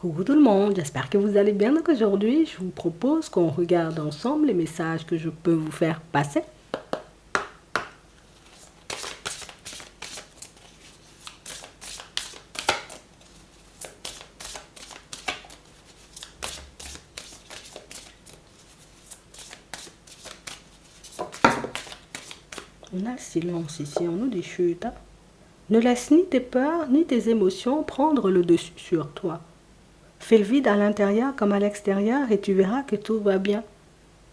Coucou tout le monde, j'espère que vous allez bien. Donc aujourd'hui, je vous propose qu'on regarde ensemble les messages que je peux vous faire passer. On a le silence ici, on nous dit chut. Ne laisse ni tes peurs ni tes émotions prendre le dessus sur toi. Fais le vide à l'intérieur comme à l'extérieur et tu verras que tout va bien.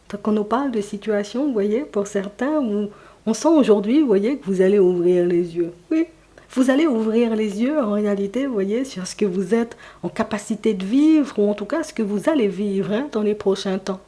Donc on nous parle de situations, vous voyez, pour certains où on sent aujourd'hui, vous voyez, que vous allez ouvrir les yeux. Oui, vous allez ouvrir les yeux en réalité, vous voyez, sur ce que vous êtes en capacité de vivre ou en tout cas ce que vous allez vivre dans les prochains temps.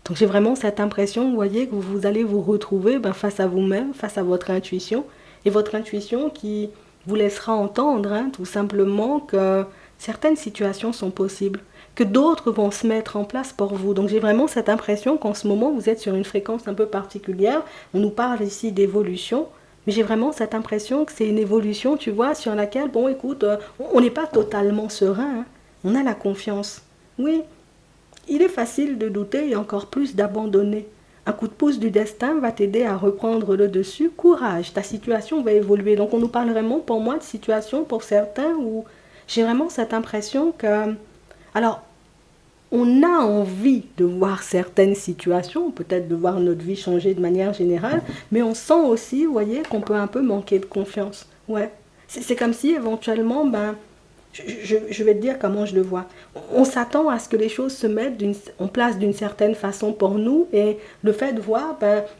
Donc j'ai vraiment cette impression, vous voyez, que vous allez vous retrouver face à vous-même, face à votre intuition. Et votre intuition qui vous laissera entendre tout simplement que certaines situations sont possibles, que d'autres vont se mettre en place pour vous. Donc j'ai vraiment cette impression qu'en ce moment, vous êtes sur une fréquence un peu particulière. On nous parle ici d'évolution, mais j'ai vraiment cette impression que c'est une évolution, tu vois, sur laquelle, bon écoute, on n'est pas totalement serein. On a la confiance. Oui, il est facile de douter et encore plus d'abandonner. Un coup de pouce du destin va t'aider à reprendre le dessus. Courage, ta situation va évoluer. Donc on nous parle vraiment pour moi de situation pour certains où j'ai vraiment cette impression que... Alors, on a envie de voir certaines situations, peut-être de voir notre vie changer de manière générale, mais on sent aussi, vous voyez, qu'on peut un peu manquer de confiance. Ouais, c'est comme si éventuellement, je vais te dire comment je le vois. On s'attend à ce que les choses se mettent en place d'une certaine façon pour nous et le fait de voir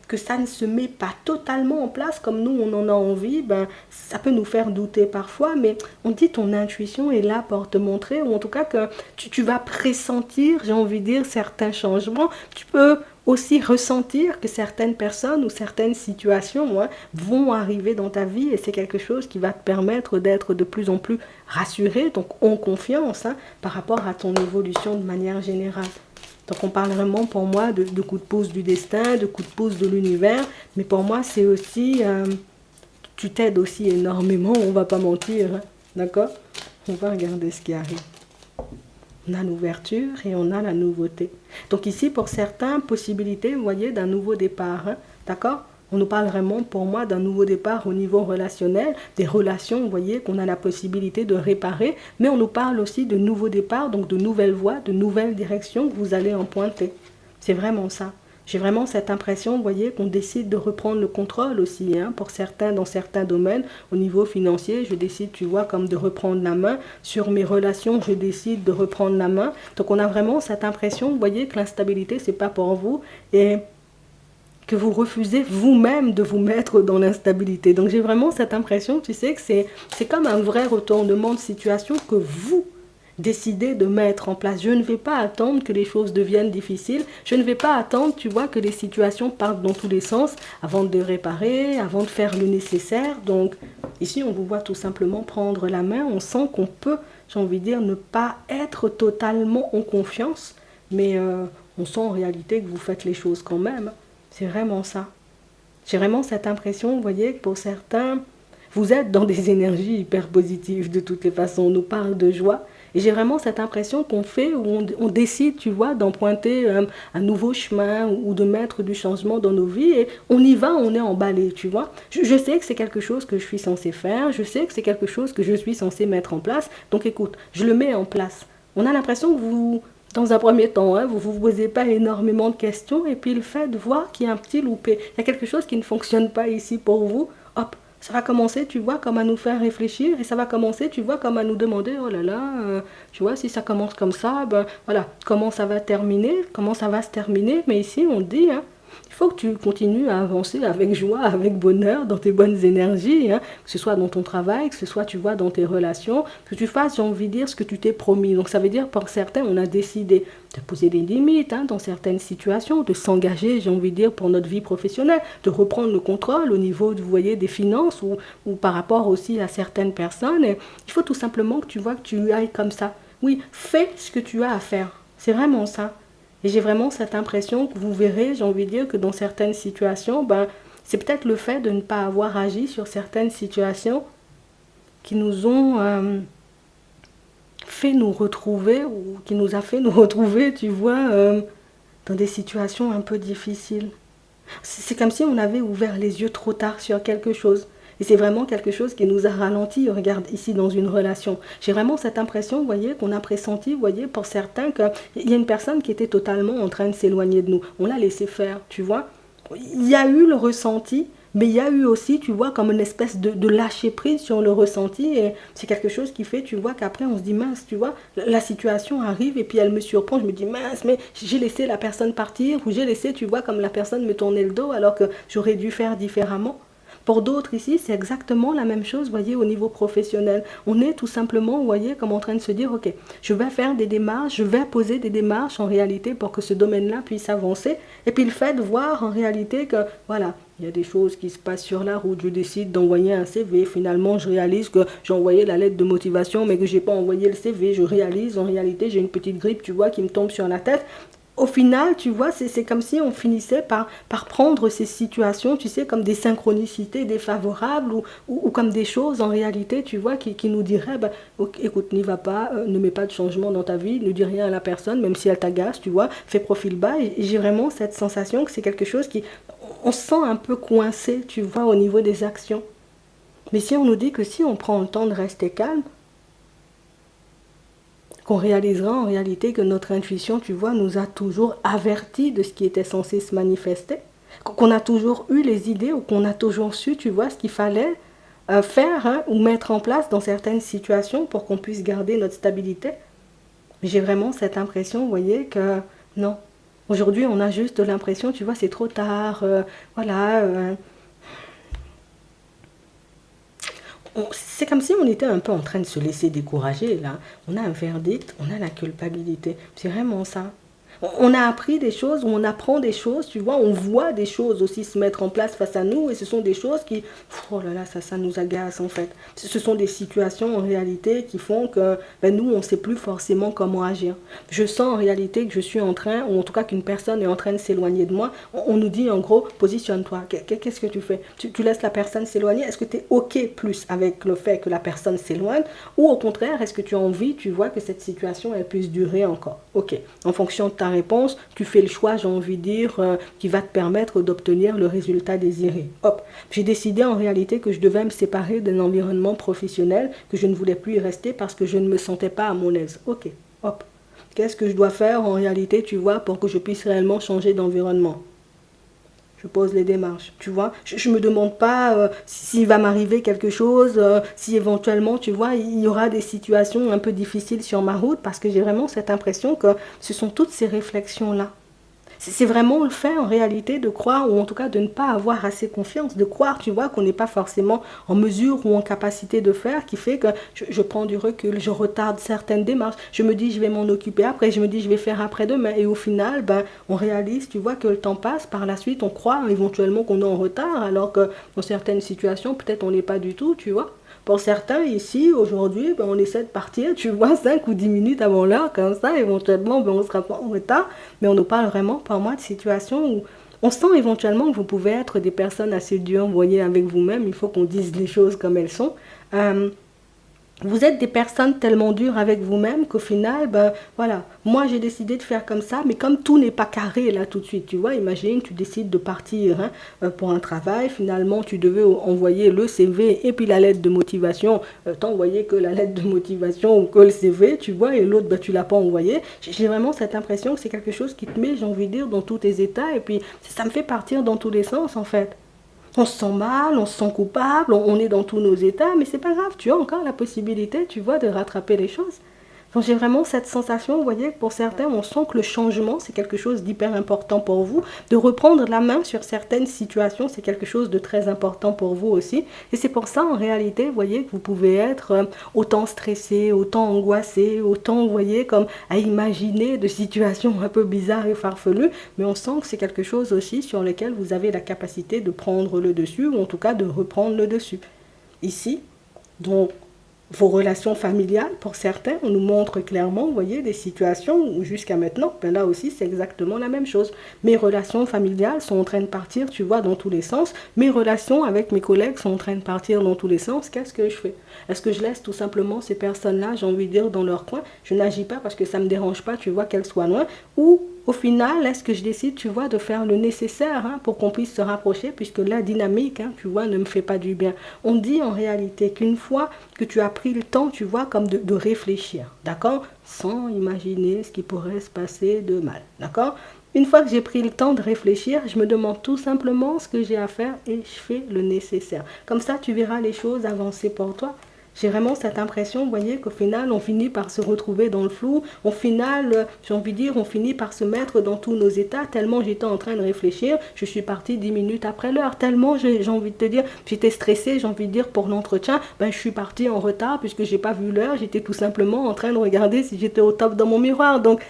que ça ne se met pas totalement en place comme nous on en a envie, ça peut nous faire douter parfois, mais on dit ton intuition est là pour te montrer, ou en tout cas que tu vas pressentir, j'ai envie de dire, certains changements. Tu peux aussi ressentir que certaines personnes ou certaines situations vont arriver dans ta vie et c'est quelque chose qui va te permettre d'être de plus en plus rassuré, donc en confiance par rapport à ton évolution de manière générale. Donc on parle vraiment pour moi de coups de pouce du destin, de coups de pouce de l'univers, mais pour moi c'est aussi, tu t'aides aussi énormément, on va pas mentir, d'accord? On va regarder ce qui arrive. On a l'ouverture et on a la nouveauté. Donc ici, pour certains, possibilité, vous voyez, d'un nouveau départ. D'accord? On nous parle vraiment, pour moi, d'un nouveau départ au niveau relationnel, des relations, vous voyez, qu'on a la possibilité de réparer. Mais on nous parle aussi de nouveaux départs, donc de nouvelles voies, de nouvelles directions que vous allez emprunter. C'est vraiment ça. J'ai vraiment cette impression, vous voyez, qu'on décide de reprendre le contrôle aussi, pour certains, dans certains domaines. Au niveau financier, je décide, tu vois, comme de reprendre la main. Sur mes relations, je décide de reprendre la main. Donc on a vraiment cette impression, vous voyez, que l'instabilité, c'est pas pour vous et que vous refusez vous-même de vous mettre dans l'instabilité. Donc j'ai vraiment cette impression, tu sais, que c'est comme un vrai retournement de situation que vous décider de mettre en place. Je ne vais pas attendre que les choses deviennent difficiles. Je ne vais pas attendre, tu vois, que les situations partent dans tous les sens avant de réparer, avant de faire le nécessaire. Donc, ici, on vous voit tout simplement prendre la main. On sent qu'on peut, j'ai envie de dire, ne pas être totalement en confiance, mais on sent en réalité que vous faites les choses quand même. C'est vraiment ça. J'ai vraiment cette impression, vous voyez, que pour certains, vous êtes dans des énergies hyper positives de toutes les façons. On nous parle de joie. Et j'ai vraiment cette impression qu'on fait, où on décide, tu vois, d'emprunter un nouveau chemin ou de mettre du changement dans nos vies. Et on y va, on est emballé, tu vois. Je sais que c'est quelque chose que je suis censée faire. Je sais que c'est quelque chose que je suis censée mettre en place. Donc écoute, je le mets en place. On a l'impression que vous, dans un premier temps, vous ne vous posez pas énormément de questions. Et puis le fait de voir qu'il y a un petit loupé, il y a quelque chose qui ne fonctionne pas ici pour vous, hop, ça va commencer, tu vois, comme à nous faire réfléchir et ça va commencer, tu vois, comme à nous demander, oh là là, tu vois, si ça commence comme ça, voilà, comment ça va terminer, comment ça va se terminer. Mais ici, on dit, il faut que tu continues à avancer avec joie, avec bonheur, dans tes bonnes énergies, que ce soit dans ton travail, que ce soit, tu vois, dans tes relations, que tu fasses, j'ai envie de dire, ce que tu t'es promis. Donc ça veut dire, pour certains, on a décidé de poser des limites dans certaines situations, de s'engager, j'ai envie de dire, pour notre vie professionnelle, de reprendre le contrôle au niveau, vous voyez, des finances ou par rapport aussi à certaines personnes. Et il faut tout simplement que tu vois que tu ailles comme ça. Oui, fais ce que tu as à faire. C'est vraiment ça. Et j'ai vraiment cette impression que vous verrez, j'ai envie de dire, que dans certaines situations, c'est peut-être le fait de ne pas avoir agi sur certaines situations qui nous ont fait nous retrouver, ou qui nous a fait nous retrouver, tu vois, dans des situations un peu difficiles. C'est comme si on avait ouvert les yeux trop tard sur quelque chose. Et c'est vraiment quelque chose qui nous a ralenti, regarde, ici dans une relation. J'ai vraiment cette impression, vous voyez, qu'on a pressenti, vous voyez, pour certains, qu'il y a une personne qui était totalement en train de s'éloigner de nous. On l'a laissé faire, tu vois. Il y a eu le ressenti, mais il y a eu aussi, tu vois, comme une espèce de lâcher prise sur le ressenti. Et c'est quelque chose qui fait, tu vois, qu'après on se dit, mince, tu vois, la situation arrive et puis elle me surprend. Je me dis, mince, mais j'ai laissé la personne partir ou j'ai laissé, tu vois, comme la personne me tourner le dos alors que j'aurais dû faire différemment. Pour d'autres ici, c'est exactement la même chose, voyez, au niveau professionnel. On est tout simplement, vous voyez, comme en train de se dire, ok, je vais faire des démarches, je vais poser des démarches en réalité pour que ce domaine-là puisse avancer. Et puis le fait de voir en réalité que, voilà, il y a des choses qui se passent sur la route, je décide d'envoyer un CV, finalement je réalise que j'ai envoyé la lettre de motivation, mais que je n'ai pas envoyé le CV, je réalise en réalité j'ai une petite grippe, tu vois, qui me tombe sur la tête. Au final, tu vois, c'est comme si on finissait par prendre ces situations, tu sais, comme des synchronicités défavorables ou comme des choses en réalité, tu vois, qui nous diraient, bah, ok, écoute, n'y va pas, ne mets pas de changement dans ta vie, ne dis rien à la personne, même si elle t'agace, tu vois, fais profil bas. Et j'ai vraiment cette sensation que c'est quelque chose qui, on se sent un peu coincé, tu vois, au niveau des actions. Mais si on nous dit que si on prend le temps de rester calme, qu'on réalisera en réalité que notre intuition, tu vois, nous a toujours avertis de ce qui était censé se manifester, qu'on a toujours eu les idées ou qu'on a toujours su, tu vois, ce qu'il fallait faire hein, ou mettre en place dans certaines situations pour qu'on puisse garder notre stabilité. Mais j'ai vraiment cette impression, vous voyez, que non. Aujourd'hui, on a juste l'impression, tu vois, c'est trop tard, voilà. C'est comme si on était un peu en train de se laisser décourager, là. On a un verdict, on a la culpabilité. C'est vraiment ça. On a appris des choses, on apprend des choses, tu vois, on voit des choses aussi se mettre en place face à nous et ce sont des choses qui, oh là là, ça nous agace en fait. Ce sont des situations en réalité qui font que ben, nous, on ne sait plus forcément comment agir. Je sens en réalité que je suis en train, ou en tout cas qu'une personne est en train de s'éloigner de moi. On nous dit en gros, positionne-toi, qu'est-ce que tu fais tu laisses la personne s'éloigner, est-ce que tu es OK plus avec le fait que la personne s'éloigne ou au contraire, est-ce que tu as envie, tu vois, que cette situation elle puisse durer encore? OK, en fonction de ta réponse, tu fais le choix, j'ai envie de dire, qui va te permettre d'obtenir le résultat désiré. Hop, j'ai décidé en réalité que je devais me séparer d'un environnement professionnel, que je ne voulais plus y rester parce que je ne me sentais pas à mon aise. Ok, hop, qu'est-ce que je dois faire en réalité, tu vois, pour que je puisse réellement changer d'environnement? Je pose les démarches, tu vois. Je ne me demande pas s'il va m'arriver quelque chose, si éventuellement, tu vois, il y aura des situations un peu difficiles sur ma route, parce que j'ai vraiment cette impression que ce sont toutes ces réflexions-là. C'est vraiment le fait en réalité de croire, ou en tout cas de ne pas avoir assez confiance, de croire, tu vois, qu'on n'est pas forcément en mesure ou en capacité de faire, qui fait que je prends du recul, je retarde certaines démarches, je me dis je vais m'en occuper après, je me dis je vais faire après-demain, et au final, ben, on réalise, tu vois, que le temps passe, par la suite on croit éventuellement qu'on est en retard, alors que dans certaines situations, peut-être on n'est pas du tout, tu vois. Pour certains, ici, aujourd'hui, ben, on essaie de partir, tu vois, 5 ou 10 minutes avant l'heure, comme ça, éventuellement, ben, on ne sera pas en retard. Mais on nous parle vraiment, par moi, de situations où on sent éventuellement que vous pouvez être des personnes assez dures, vous voyez, avec vous-même. Il faut qu'on dise les choses comme elles sont. Vous êtes des personnes tellement dures avec vous-même qu'au final, ben voilà, moi j'ai décidé de faire comme ça, mais comme tout n'est pas carré là tout de suite, tu vois, imagine, tu décides de partir hein, pour un travail, finalement tu devais envoyer le CV et puis la lettre de motivation, t'envoyer que la lettre de motivation ou que le CV, tu vois, et l'autre, ben, tu l'as pas envoyé. J'ai vraiment cette impression que c'est quelque chose qui te met, j'ai envie de dire, dans tous tes états, et puis ça me fait partir dans tous les sens en fait. On se sent mal, on se sent coupable, on est dans tous nos états, mais c'est pas grave, tu as encore la possibilité, tu vois, de rattraper les choses. Donc j'ai vraiment cette sensation, vous voyez, que pour certains, on sent que le changement, c'est quelque chose d'hyper important pour vous. De reprendre la main sur certaines situations, c'est quelque chose de très important pour vous aussi. Et c'est pour ça, en réalité, vous voyez, que vous pouvez être autant stressé, autant angoissé, autant, vous voyez, comme à imaginer de situations un peu bizarres et farfelues. Mais on sent que c'est quelque chose aussi sur lequel vous avez la capacité de prendre le dessus, ou en tout cas de reprendre le dessus. Ici, donc, Vos relations familiales, pour certains, on nous montre clairement, vous voyez, des situations où jusqu'à maintenant, ben là aussi, c'est exactement la même chose. Mes relations familiales sont en train de partir, tu vois, dans tous les sens. Mes relations avec mes collègues sont en train de partir dans tous les sens. Qu'est-ce que je fais? Est-ce que je laisse tout simplement ces personnes-là, j'ai envie de dire, dans leur coin? Je n'agis pas parce que ça ne me dérange pas, tu vois, qu'elles soient loin. Ou au final, est-ce que je décide, tu vois, de faire le nécessaire pour qu'on puisse se rapprocher, puisque la dynamique, tu vois, ne me fait pas du bien. On dit en réalité qu'une fois que tu as pris le temps, tu vois, comme de réfléchir, d'accord? Sans imaginer ce qui pourrait se passer de mal, d'accord? Une fois que j'ai pris le temps de réfléchir, je me demande tout simplement ce que j'ai à faire et je fais le nécessaire. Comme ça, tu verras les choses avancer pour toi. J'ai vraiment cette impression, vous voyez, qu'au final, on finit par se retrouver dans le flou. Au final, j'ai envie de dire, on finit par se mettre dans tous nos états. Tellement j'étais en train de réfléchir, je suis partie 10 minutes après l'heure. Tellement, j'ai envie de te dire, j'étais stressée, j'ai envie de dire, pour l'entretien. Ben, je suis partie en retard puisque j'ai pas vu l'heure. J'étais tout simplement en train de regarder si j'étais au top dans mon miroir. Donc,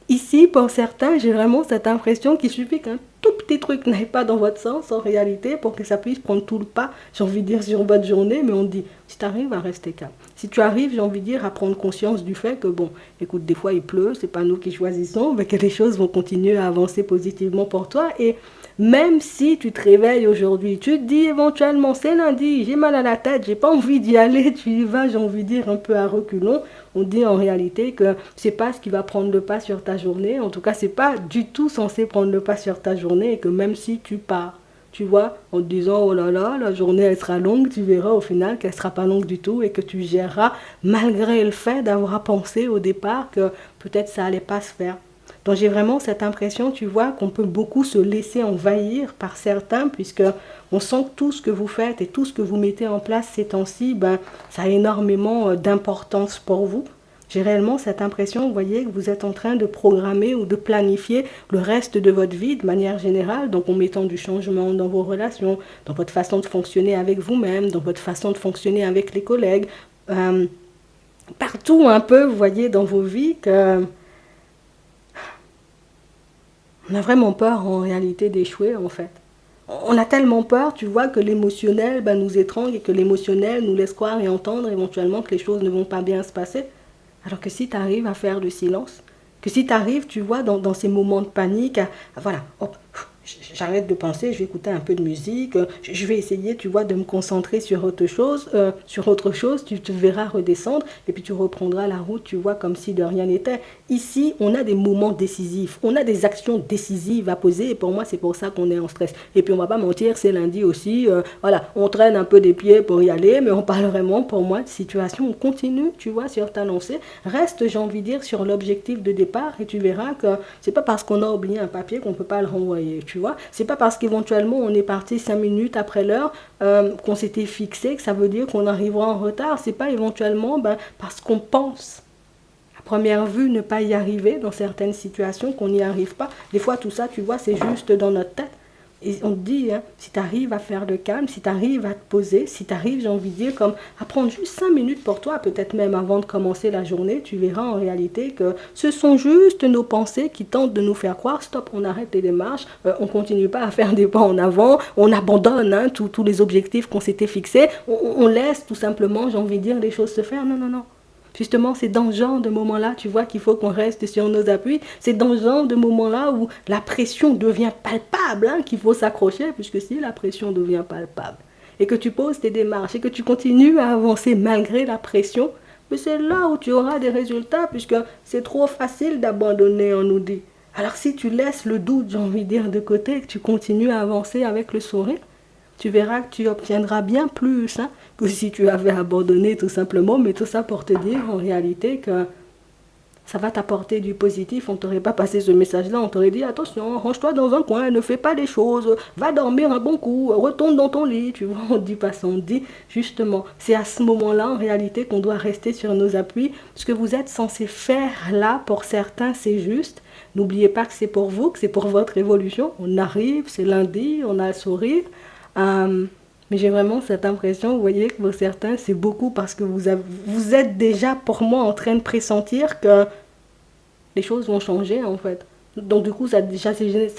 ici, pour certains, j'ai vraiment cette impression qu'il suffit qu'un tout petit truc n'aille pas dans votre sens en réalité pour que ça puisse prendre tout le pas, j'ai envie de dire, sur votre journée. Mais on dit, si tu arrives à rester calme, si tu arrives, j'ai envie de dire, à prendre conscience du fait que, bon, écoute, des fois il pleut, c'est pas nous qui choisissons, mais que les choses vont continuer à avancer positivement pour toi. Et même si tu te réveilles aujourd'hui, tu te dis éventuellement, c'est lundi, j'ai mal à la tête, j'ai pas envie d'y aller, tu y vas, j'ai envie de dire, un peu à reculons. On dit en réalité que c'est pas ce qui va prendre le pas sur ta journée. En tout cas, c'est pas du tout censé prendre le pas sur ta journée et que même si tu pars, tu vois, en te disant oh là là, la journée elle sera longue, tu verras au final qu'elle sera pas longue du tout et que tu géreras malgré le fait d'avoir pensé au départ que peut-être ça allait pas se faire. Donc j'ai vraiment cette impression, tu vois, qu'on peut beaucoup se laisser envahir par certains, puisque on sent que tout ce que vous faites et tout ce que vous mettez en place ces temps-ci, ben, ça a énormément d'importance pour vous. J'ai réellement cette impression, vous voyez, que vous êtes en train de programmer ou de planifier le reste de votre vie de manière générale, donc en mettant du changement dans vos relations, dans votre façon de fonctionner avec vous-même, dans votre façon de fonctionner avec les collègues, partout un peu, vous voyez, dans vos vies, que on a vraiment peur en réalité d'échouer en fait. On a tellement peur, tu vois, que l'émotionnel nous étrangle et que l'émotionnel nous laisse croire et entendre éventuellement que les choses ne vont pas bien se passer. Alors que si tu arrives à faire le silence, que si tu arrives, tu vois, dans ces moments de panique, voilà, hop, j'arrête de penser, je vais écouter un peu de musique, je vais essayer, tu vois, de me concentrer sur autre chose, tu te verras redescendre et puis tu reprendras la route, tu vois, comme si de rien n'était. Ici, on a des moments décisifs, on a des actions décisives à poser et pour moi, c'est pour ça qu'on est en stress. Et puis, on va pas mentir, c'est lundi aussi, voilà, on traîne un peu des pieds pour y aller, mais on parle vraiment, pour moi, de situation, on continue, tu vois, sur ta lancée, reste, j'ai envie de dire, sur l'objectif de départ et tu verras que c'est pas parce qu'on a oublié un papier qu'on peut pas le renvoyer, tu vois. C'est pas parce qu'éventuellement on est parti 5 minutes après l'heure qu'on s'était fixé que ça veut dire qu'on arrivera en retard. C'est pas éventuellement parce qu'on pense à première vue ne pas y arriver dans certaines situations qu'on n'y arrive pas. Des fois tout ça, tu vois, c'est juste dans notre tête. Et on te dit, si tu arrives à faire le calme, si tu arrives à te poser, si tu arrives, j'ai envie de dire, comme à prendre juste 5 minutes pour toi, peut-être même avant de commencer la journée, tu verras en réalité que ce sont juste nos pensées qui tentent de nous faire croire, stop, on arrête les démarches, on continue pas à faire des pas en avant, on abandonne tous les objectifs qu'on s'était fixés, on laisse tout simplement, j'ai envie de dire, les choses se faire. Non, non, non. Justement, c'est dans ce genre de moment-là, tu vois, qu'il faut qu'on reste sur nos appuis. C'est dans ce genre de moment-là où la pression devient palpable, qu'il faut s'accrocher, puisque si la pression devient palpable, et que tu poses tes démarches, et que tu continues à avancer malgré la pression, mais c'est là où tu auras des résultats, puisque c'est trop facile d'abandonner, on nous dit. Alors si tu laisses le doute, j'ai envie de dire, de côté, et que tu continues à avancer avec le sourire, tu verras que tu obtiendras bien plus que si tu avais abandonné tout simplement, mais tout ça pour te dire en réalité que ça va t'apporter du positif. On ne t'aurait pas passé ce message-là, on t'aurait dit attention, range-toi dans un coin, ne fais pas des choses, va dormir un bon coup, retourne dans ton lit, tu vois, on ne dit pas ça, on dit justement, c'est à ce moment-là en réalité qu'on doit rester sur nos appuis. Ce que vous êtes censé faire là, pour certains, c'est juste. N'oubliez pas que c'est pour vous, que c'est pour votre évolution. On arrive, c'est lundi, on a le sourire. Mais j'ai vraiment cette impression, vous voyez, que pour certains, c'est beaucoup parce que vous êtes déjà, pour moi, en train de pressentir que les choses vont changer, en fait. Donc du coup, ça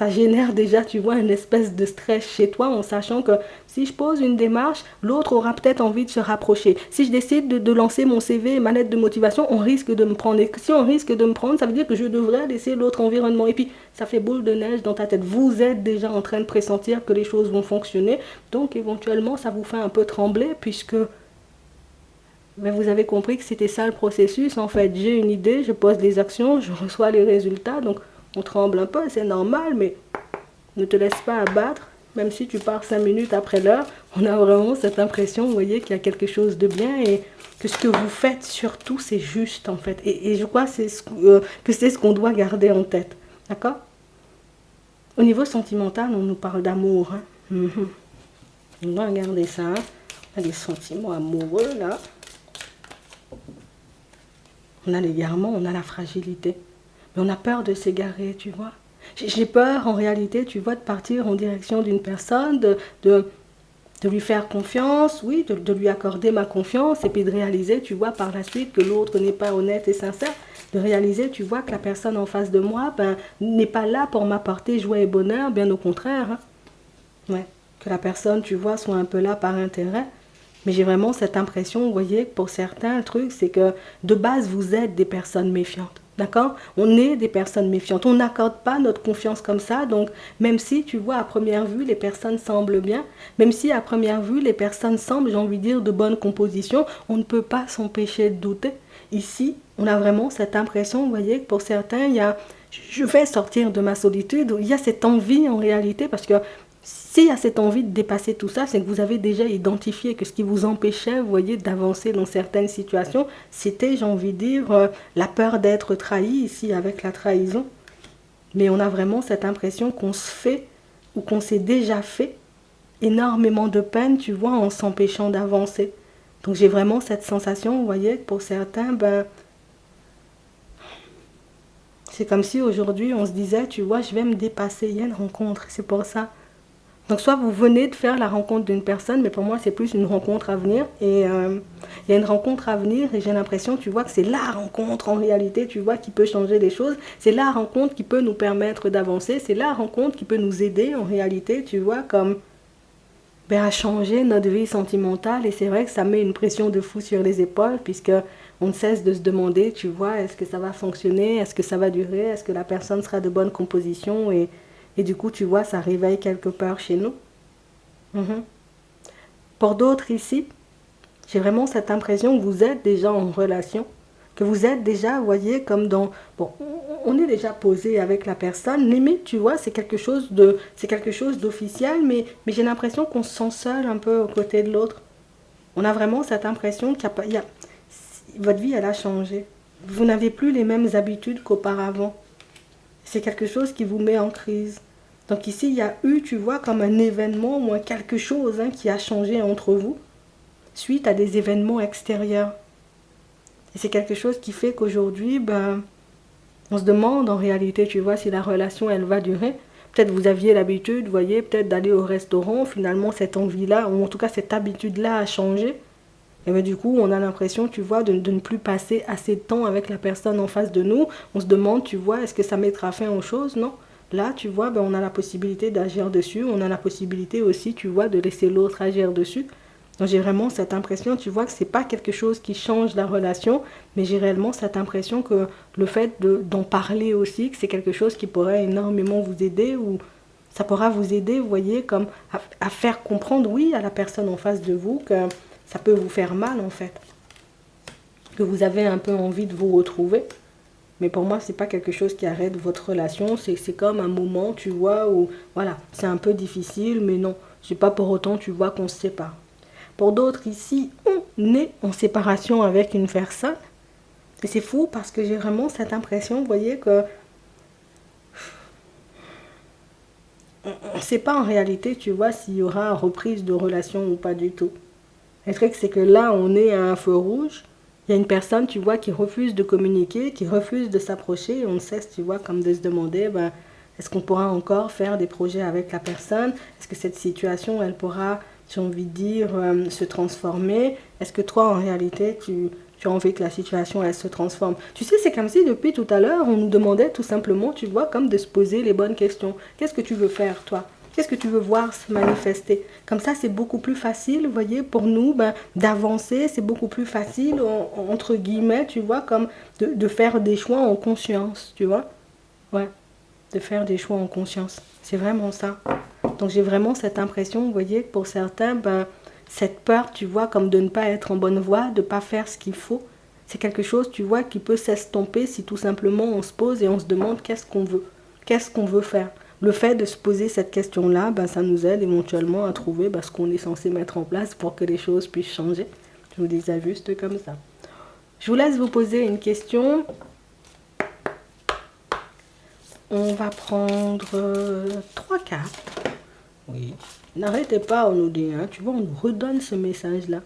génère déjà, tu vois, une espèce de stress chez toi en sachant que si je pose une démarche, l'autre aura peut-être envie de se rapprocher. Si je décide de lancer mon CV et ma lettre de motivation, on risque de me prendre. Et si on risque de me prendre, ça veut dire que je devrais laisser l'autre environnement. Et puis, ça fait boule de neige dans ta tête. Vous êtes déjà en train de pressentir que les choses vont fonctionner. Donc éventuellement, ça vous fait un peu trembler puisque mais vous avez compris que c'était ça le processus. En fait, j'ai une idée, je pose des actions, je reçois les résultats. Donc, on tremble un peu, c'est normal, mais ne te laisse pas abattre. Même si tu pars 5 minutes après l'heure, on a vraiment cette impression, vous voyez, qu'il y a quelque chose de bien et que ce que vous faites, surtout, c'est juste, en fait. Et je crois que c'est ce qu'on doit garder en tête. D'accord? Au niveau sentimental, on nous parle d'amour. Hein. On doit regarder ça. Hein. On a des sentiments amoureux, là. On a l'égarement, on a la fragilité. Mais on a peur de s'égarer, tu vois. J'ai peur, en réalité, tu vois, de partir en direction d'une personne, de lui faire confiance, oui, de lui accorder ma confiance, et puis de réaliser, tu vois, par la suite, que l'autre n'est pas honnête et sincère. De réaliser, tu vois, que la personne en face de moi, n'est pas là pour m'apporter joie et bonheur, bien au contraire. Hein. Ouais. Que la personne, tu vois, soit un peu là par intérêt. Mais j'ai vraiment cette impression, vous voyez, que pour certains, le truc, c'est que de base, vous êtes des personnes méfiantes. D'accord? On est des personnes méfiantes. On n'accorde pas notre confiance comme ça. Donc, même si, tu vois, à première vue, les personnes semblent bien, même si à première vue, les personnes semblent, j'ai envie de dire, de bonne composition, on ne peut pas s'empêcher de douter. Ici, on a vraiment cette impression, vous voyez, que pour certains, je vais sortir de ma solitude, il y a cette envie en réalité, parce que s'il y a cette envie de dépasser tout ça, c'est que vous avez déjà identifié que ce qui vous empêchait, vous voyez, d'avancer dans certaines situations, c'était, j'ai envie de dire, la peur d'être trahi ici avec la trahison. Mais on a vraiment cette impression qu'on se fait ou qu'on s'est déjà fait énormément de peine, tu vois, en s'empêchant d'avancer. Donc j'ai vraiment cette sensation, vous voyez, que pour certains, c'est comme si aujourd'hui on se disait, tu vois, je vais me dépasser, il y a une rencontre, c'est pour ça. Donc soit vous venez de faire la rencontre d'une personne, mais pour moi c'est plus une rencontre à venir. Et il y a une rencontre à venir et j'ai l'impression, tu vois, que c'est la rencontre en réalité, tu vois, qui peut changer les choses. C'est la rencontre qui peut nous permettre d'avancer. C'est la rencontre qui peut nous aider en réalité, tu vois, comme à changer notre vie sentimentale. Et c'est vrai que ça met une pression de fou sur les épaules puisque on ne cesse de se demander, tu vois, est-ce que ça va fonctionner, est-ce que ça va durer, est-ce que la personne sera de bonne composition et du coup, tu vois, ça réveille quelque part chez nous. Mhm. Pour d'autres ici, j'ai vraiment cette impression que vous êtes déjà en relation, que vous êtes déjà, vous voyez, comme dans... Bon, on est déjà posé avec la personne, limite, tu vois, c'est quelque chose d'officiel, mais j'ai l'impression qu'on se sent seul un peu aux côtés de l'autre. On a vraiment cette impression votre vie, elle a changé. Vous n'avez plus les mêmes habitudes qu'auparavant. C'est quelque chose qui vous met en crise. Donc ici, il y a eu, tu vois, comme un événement ou quelque chose qui a changé entre vous suite à des événements extérieurs. Et c'est quelque chose qui fait qu'aujourd'hui, on se demande en réalité, tu vois, si la relation, elle va durer. Peut-être vous aviez l'habitude, vous voyez, peut-être d'aller au restaurant. Finalement, cette envie-là, ou en tout cas cette habitude-là a changé. Et bien, du coup, on a l'impression, tu vois, de ne plus passer assez de temps avec la personne en face de nous. On se demande, tu vois, est-ce que ça mettra fin aux choses? Non. Là, tu vois, on a la possibilité d'agir dessus. On a la possibilité aussi, tu vois, de laisser l'autre agir dessus. Donc, j'ai vraiment cette impression, tu vois, que c'est pas quelque chose qui change la relation, mais j'ai réellement cette impression que le fait d'en parler aussi, que c'est quelque chose qui pourrait énormément vous aider ou ça pourra vous aider, vous voyez, comme à faire comprendre, oui, à la personne en face de vous que ça peut vous faire mal, en fait. Que vous avez un peu envie de vous retrouver. Mais pour moi, c'est pas quelque chose qui arrête votre relation. C'est comme un moment, tu vois, où, voilà, c'est un peu difficile, mais non, c'est pas pour autant, tu vois, qu'on se sépare. Pour d'autres, ici, on est en séparation avec une personne. Et c'est fou parce que j'ai vraiment cette impression, vous voyez, que on ne sait pas en réalité, tu vois, s'il y aura reprise de relation ou pas du tout. Le truc, c'est que là, on est à un feu rouge. Il y a une personne, tu vois, qui refuse de communiquer, qui refuse de s'approcher. Et on cesse, tu vois, comme de se demander, est-ce qu'on pourra encore faire des projets avec la personne? Est-ce que cette situation, elle pourra, j'ai envie de dire, se transformer? Est-ce que toi, en réalité, Tu as envie que la situation, elle se transforme. Tu sais, c'est comme si depuis tout à l'heure, on nous demandait tout simplement, tu vois, comme de se poser les bonnes questions. Qu'est-ce que tu veux faire, toi? Qu'est-ce que tu veux voir se manifester? Comme ça, c'est beaucoup plus facile, vous voyez, pour nous, ben, d'avancer. C'est beaucoup plus facile, entre guillemets, tu vois, comme de faire des choix en conscience, tu vois? Ouais, de faire des choix en conscience. C'est vraiment ça. Donc j'ai vraiment cette impression, vous voyez, que pour certains, ben, cette peur, tu vois, comme de ne pas être en bonne voie, de ne pas faire ce qu'il faut, c'est quelque chose, tu vois, qui peut s'estomper si tout simplement on se pose et on se demande qu'est-ce qu'on veut faire. Le fait de se poser cette question-là, ben, ça nous aide éventuellement à trouver ben, ce qu'on est censé mettre en place pour que les choses puissent changer. Je vous dis ça juste comme ça. Je vous laisse vous poser une question. On va prendre 3 cartes. Oui. N'arrêtez pas, on nous dit, hein, tu vois, on nous redonne ce message-là.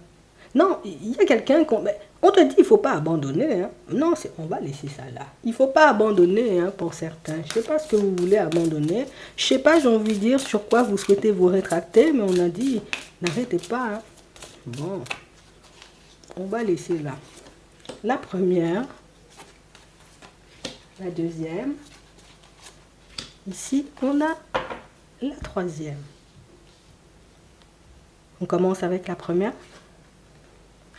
Non, il y a quelqu'un qu'on... On te dit, il ne faut pas abandonner. Hein. Non, on va laisser ça là. Il ne faut pas abandonner hein, pour certains. Je ne sais pas ce que vous voulez abandonner. Je ne sais pas, j'ai envie de dire, sur quoi vous souhaitez vous rétracter, mais on a dit, n'arrêtez pas. Hein. Bon, on va laisser là. La première, la deuxième. Ici, on a la troisième. On commence avec la première.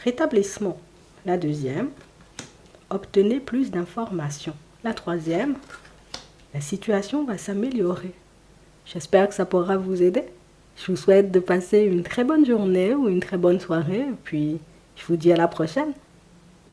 Rétablissement. La deuxième. Obtenez plus d'informations. La troisième. La situation va s'améliorer. J'espère que ça pourra vous aider. Je vous souhaite de passer une très bonne journée ou une très bonne soirée. Et puis, je vous dis à la prochaine.